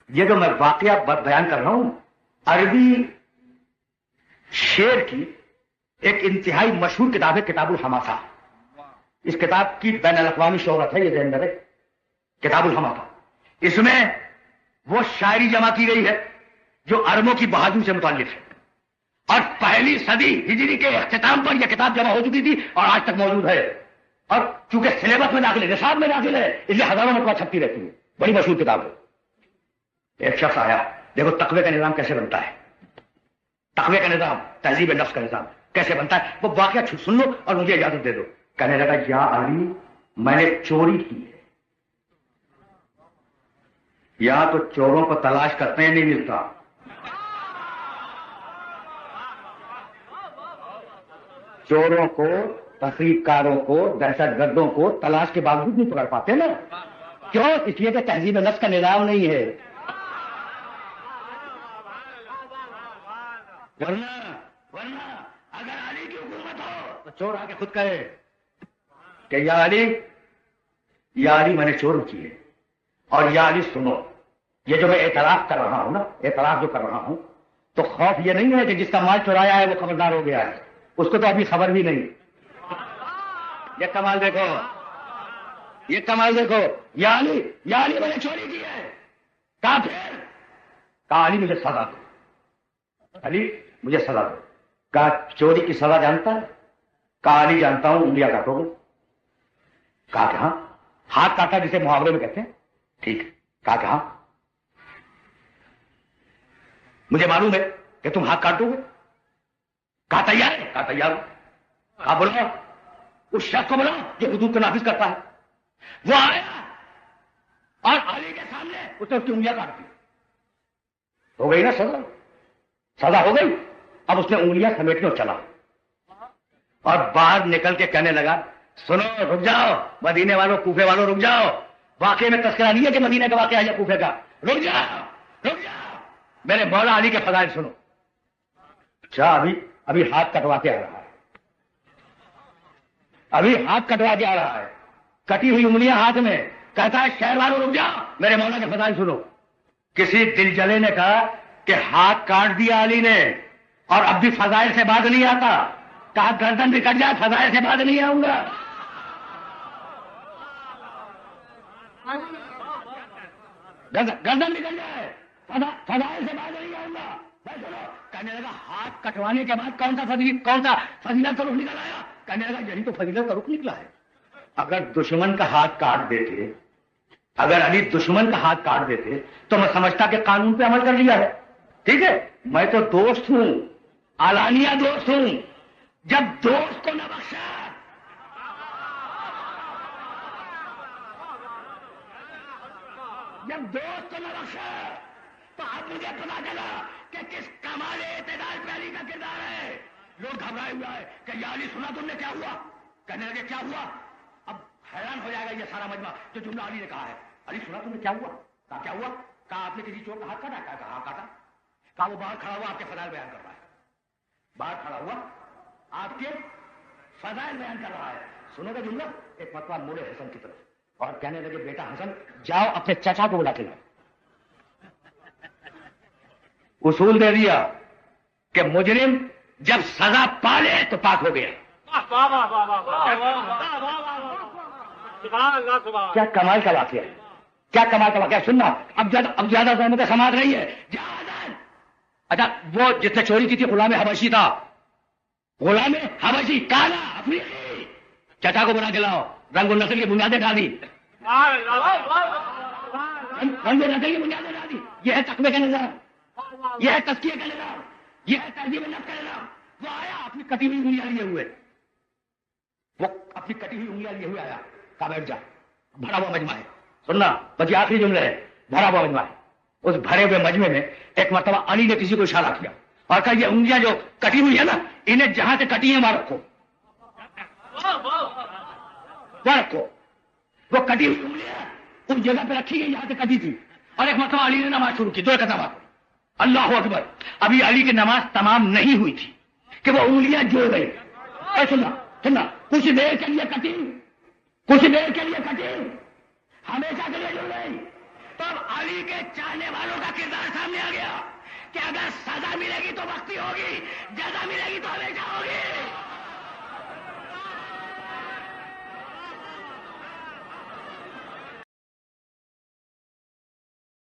یہ جو میں واقعہ بیان کر رہا ہوں عربی شعر کی ایک انتہائی مشہور کتاب ہے کتاب الحماسہ. اس کتاب کی بین الاقوامی شہرت ہے, یہ ذہن میں رکھیں. کتاب الحماسہ, اس میں وہ شاعری جمع کی گئی ہے جو عربوں کی بہادری سے متعلق ہے, اور پہلی صدی ہجری کے اختتام پر یہ کتاب جمع ہو چکی تھی اور آج تک موجود ہے. اور چونکہ سلیبس میں داخل ہے, نصاب میں داخل ہے, اس لیے ہزاروں مرتبہ چھپتی رہتی ہے. بڑی مشہور کتاب ہے. ایک شخص آیا, دیکھو تقوی کا نظام کیسے بنتا ہے, تقوی کا نظام, تہذیب نفس کا نظام کیسے بنتا ہے, وہ واقعہ سن لو اور مجھے اجازت دے دو. کہنے لگا یا علی میں نے چوری کی ہے. یا تو چوروں کو تلاش کرتے ہیں, نہیں ملتا. چوروں کو, تخریب کاروں کو, دہشت گردوں کو تلاش کے باوجود نہیں پکڑ پاتے نا. کیوں؟ اس لیے کہ تہذیب نفس کا نظام نہیں ہے. ورنہ اگر علی کی حکومت ہو تو چور آ کے خود کہے کہ یا علی میں نے چوری کی ہے, اور یا علی سنو, یہ جو میں اعتراف کر رہا ہوں نا, اعتراف جو کر رہا ہوں, تو خوف یہ نہیں ہے کہ جس کا مال چورایا ہے وہ خبردار ہو گیا ہے, اس کو تو ابھی خبر بھی نہیں. یہ کمال دیکھو, یہ کمال دیکھو. یا علی میں نے چوری کی ہے. کہا پھر؟ کہا علی مجھے سزا دو, علی مجھے سزا دو. کہا چوری کی سزا جانتا ہے؟ کہا علی جانتا ہوں. انگلیاں کاٹو گے؟ کہا کہ ہاں. ہاتھ کاٹا جسے محاورے میں کہتے ہیں, ٹھیک ہے. کہا کہ ہاں مجھے معلوم ہے کہ تم ہاتھ کاٹو گے. کہا تیار ہے؟ کہا تیار ہوں. کہا بلاؤ اس شخص کو, بلاؤ جو حدود کو نافذ کرتا ہے. وہ آیا اور علی کے سامنے اس نے اس کی انگلیاں کاٹ دی. ہو گئی نا سزا, سزا ہو گئی. اب اس نے انگلیاں سمیٹنے چلا اور باہر نکل کے کہنے لگا سنو رک جاؤ, مدینے والوں, کوفے والوں رک جاؤ. واقعے میں تذکرہ نہیں ہے کہ مدینے کا واقعہ ہے یا کوفے کا. رک جاؤ رک جاؤ, میرے مولا علی کے فضائل سنو. اچھا ابھی ہاتھ کٹوا کے آ رہا ہے, ابھی ہاتھ کٹوا کے آ رہا ہے, کٹی ہوئی انگلیاں ہاتھ میں. کہتا ہے شہر والوں رک جاؤ, میرے مولا کے فضائل سنو. کسی دل جلے نے کہا کہ ہاتھ کاٹ دیا علی نے اور اب بھی فضائل سے بعد نہیں آتا. کہا گردن بھی کٹ جائے, فضائل سے بعد نہیں آؤں گا. گردن بھی کٹ جائے, فضائل سے بعد نہیں آؤں گا. کہنے لگا ہاتھ کٹوانے کے بعد کون سا فضیلت کا رخ نکل آیا؟ کہنے لگا یہی تو فضیلت کا رخ نکلا ہے. اگر دشمن کا ہاتھ کاٹ دیتے, اگر علی دشمن کا ہاتھ کاٹ دیتے تو میں سمجھتا کہ قانون پہ عمل کر لیا ہے. ٹھیک ہے, میں تو دوست ہوں, علانیہ دوست ہوں. جب دوست کو نہ بخشا, جب دوست کو نہ بخشا, تو اب مجھے پتا چلا کہ کس کمال اعتدال پہ علی کا کردار ہے. لوگ گھبرائے ہوا ہے کہ یا علی سنا تم نے کیا ہوا؟ کہنے لگے کیا ہوا؟ اب حیران ہو جائے گا یہ سارا مجمع جو جملہ علی نے کہا ہے. علی سنا تم نے کیا ہوا؟ کہا کیا ہوا؟ کہا آپ نے کسی چور کا ہاتھ کاٹا؟ کہا ہاں کاٹا. کہا وہ باہر کھڑا ہوا آپ کے فضائل بیان کر رہا ہے, باہر کھڑا ہوا آپ کے فضائل بیان کر رہا ہے. سنو گا جملہ. ایک مرتبہ مولے حسن کی طرف اور کہنے لگے بیٹا حسن جاؤ اپنے چچا کو بلا کے لاؤ. اصول دے دیا کہ مجرم جب سزا پالے تو پاک ہو گیا. کیا کمال کا واقعہ ہے, کیا کمال کا واقعہ. سننا اب زیادہ زحمت سماعت رہی ہے. اچھا وہ جس نے چوری کی تھی غلام حبشی تھا, غلام حبشی کالا افریقی. چچا کو بلا کے لاؤ. رنگ و نسل کی بنیادیں ڈالی, رنگ و نسل کی بنیادیں ڈالی. یہ ہے تقوی کا نظام, یہ ہے تزکیے کا نظام, یہ ہے تہذیب نفس کا نظام. وہ آیا اپنی کٹی ہوئی انگلیاں لیے ہوئے, وہ اپنی کٹی ہوئی انگلیاں لیے ہوئے آیا. کہا بیٹھ جا, بھرا ہوا مجمع ہے. سننا بس یہ آخری جملے ہے, بھرا ہوا مجمع ہے. اس بھرے ہوئے مجمع میں ایک مرتبہ علی نے کسی کو اشارہ کیا اور کہا یہ انگلیاں جو کٹی ہوئی ہے نا, انہیں جہاں سے کٹی ہیں وہاں رکھو, وہاں رکھو. وہ کٹی ہوئی انگلیاں اس جگہ پہ رکھی گئی جہاں سے کٹی تھی. اور ایک مرتبہ علی نے نماز شروع کی, 2 رکعت نماز. اللہ اکبر. ابھی علی کی نماز تمام نہیں ہوئی تھی کہ وہ انگلیاں جوڑ گئی. سننا کچھ دیر کے لیے کٹی, کچھ دیر کے لیے کٹی, ہمیشہ کے لیے جڑ گئی. تو علی کے چاہنے والوں کا سامنے آ گیا کہ اگر سزا ملے گی تو وقتی ہوگی، جزا ملے گی تو ہمیشہ ہوگی.